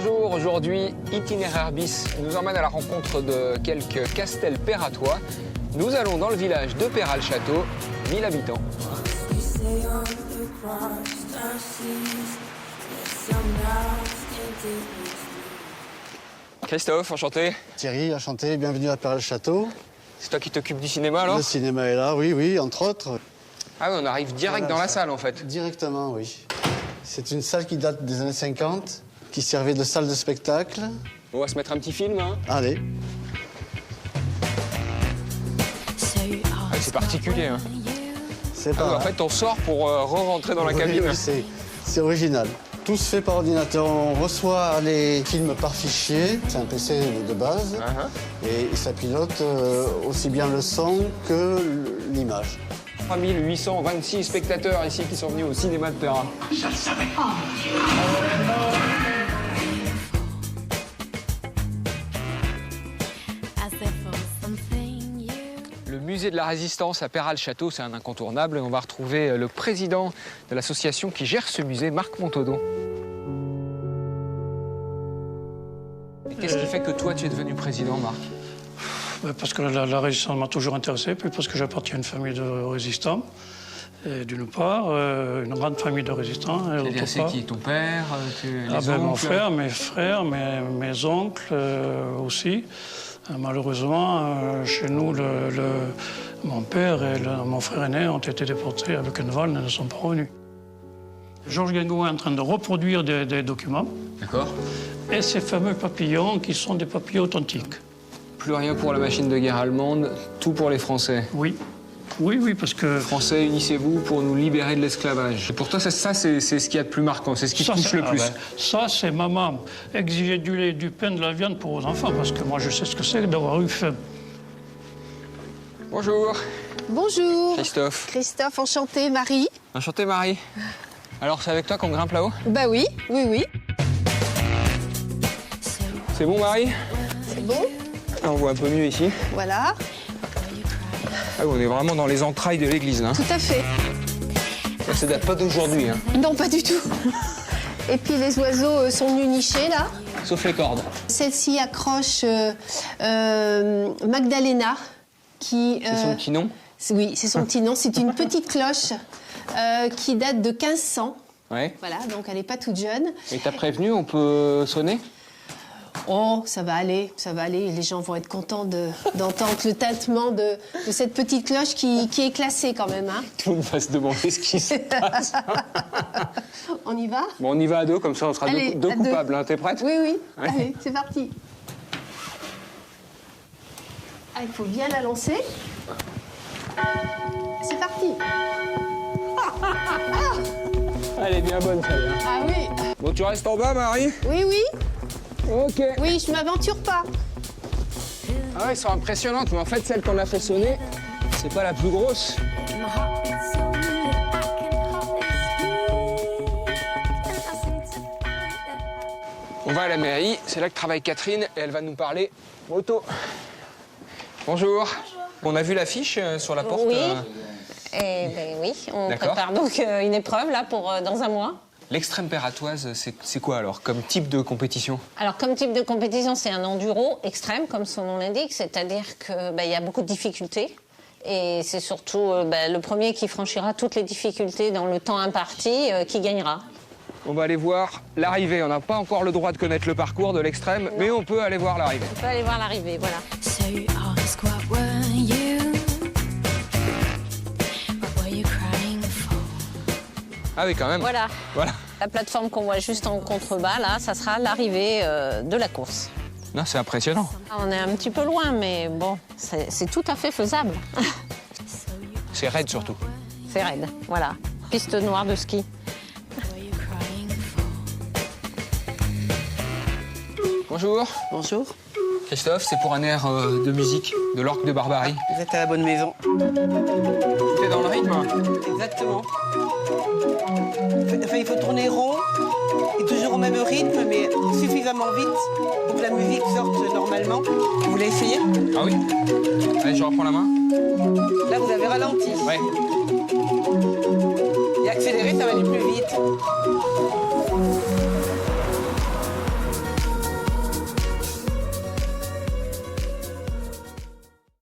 Bonjour, aujourd'hui, Itinéraire bis nous emmène à la rencontre de quelques castels perratois. Nous allons dans le village de Perral-Château, 1000 habitants. Christophe, enchanté. Thierry, enchanté, bienvenue à Perral-Château. C'est toi qui t'occupes du cinéma alors? Le cinéma est là, oui, entre autres. Ah oui, on arrive direct dans la salle en fait. Directement, oui. C'est une salle qui date des années 50, qui servait de salle de spectacle. On va se mettre un petit film, hein? Allez. Ah, c'est particulier, hein? C'est pas En fait, on sort pour re-rentrer dans la cabine. Oui, c'est original. Tout se fait par ordinateur. On reçoit les films par fichier. C'est un PC de base. Et ça pilote aussi bien le son que l'image. 3826 spectateurs ici qui sont venus au cinéma de Perral. Je le savais. Le musée de la Résistance à Perral-Château, c'est un incontournable. Et on va retrouver le président de l'association qui gère ce musée, Marc Montodon. Qu'est-ce qui fait que toi, tu es devenu président, Marc? Parce que la résistance m'a toujours intéressé, puis parce que j'appartiens à une famille de résistants, d'une part, une grande famille de résistants, et d'autre part... C'est qui? Ton père? Mon frère, mes frères, mes oncles aussi. Malheureusement, chez nous, mon père et mon frère aîné ont été déportés avec une voile et ne sont pas revenus. Georges Guingaud est en train de reproduire des documents. D'accord. Et ces fameux papillons qui sont des papillons authentiques. Plus rien pour la machine de guerre allemande, tout pour les Français. Oui. Oui, parce que... Français, unissez-vous pour nous libérer de l'esclavage. Et pour toi, ça c'est ce qu'il y a de plus marquant, c'est ce qui te touche le plus. Ça, c'est maman exiger du lait, du pain, de la viande pour aux enfants, parce que moi, je sais ce que c'est d'avoir eu faim. Bonjour. Bonjour. Christophe. Christophe, enchanté, Marie. Enchanté, Marie. Alors, c'est avec toi qu'on grimpe là-haut? Bah oui. C'est bon, Marie? C'est bon. On voit un peu mieux ici. Voilà. Ah, on est vraiment dans les entrailles de l'église, là. Tout à fait. Ça date pas d'aujourd'hui, hein. Non, pas du tout. Et puis les oiseaux sont venus nicher, là. Sauf les cordes. Celle-ci accroche Magdalena, qui... C'est son petit nom? Oui, c'est son petit nom. C'est une petite cloche qui date de 1500. Ouais. Voilà, donc elle n'est pas toute jeune. Et t'as prévenu, on peut sonner? Oh, ça va aller. Les gens vont être contents d'entendre le tintement de cette petite cloche qui est classée quand même. Hein. Tout le monde va se demander ce qui se passe. On y va? Bon, on y va à deux, comme ça on sera Allez, deux à coupables. deux. Hein. T'es prête? Oui. Ouais. Allez, c'est parti. Ah, il faut bien la lancer. C'est parti. Elle est bien bonne, celle-là. Ah oui. Bon, tu restes en bas, Marie? Oui. Ok. Oui, je m'aventure pas. Ah ouais, elles sont impressionnantes, mais en fait, celle qu'on a fait sonner, c'est pas la plus grosse. On va à la mairie, c'est là que travaille Catherine, et elle va nous parler moto. Bonjour. On a vu l'affiche sur la porte. Oui. Oui, on prépare donc une épreuve là pour dans un mois. L'extrême perratoise, c'est quoi alors, comme type de compétition? Alors comme type de compétition, c'est un enduro extrême, comme son nom l'indique, c'est-à-dire qu'il y a beaucoup de difficultés. Et c'est surtout le premier qui franchira toutes les difficultés dans le temps imparti qui gagnera. On va aller voir l'arrivée. On n'a pas encore le droit de connaître le parcours de l'extrême, mais on peut aller voir l'arrivée. On peut aller voir l'arrivée, voilà. Ah oui, quand même. Voilà. Voilà. La plateforme qu'on voit juste en contrebas, là, ça sera l'arrivée de la course. Non, c'est impressionnant. On est un petit peu loin, mais bon, c'est tout à fait faisable. C'est raide surtout. C'est raide, voilà. Piste noire de ski. Bonjour. Bonjour. Christophe, c'est pour un air de musique, de l'Orgue de Barbarie. Vous êtes à la bonne maison. T'es dans le rythme? Exactement. Enfin, il faut tourner rond, et toujours au même rythme, mais suffisamment vite pour que la musique sorte normalement. Vous voulez essayer? Ah oui? Allez, je reprends la main. Là, vous avez ralenti. Ouais. Et accéléré, ça va aller plus vite.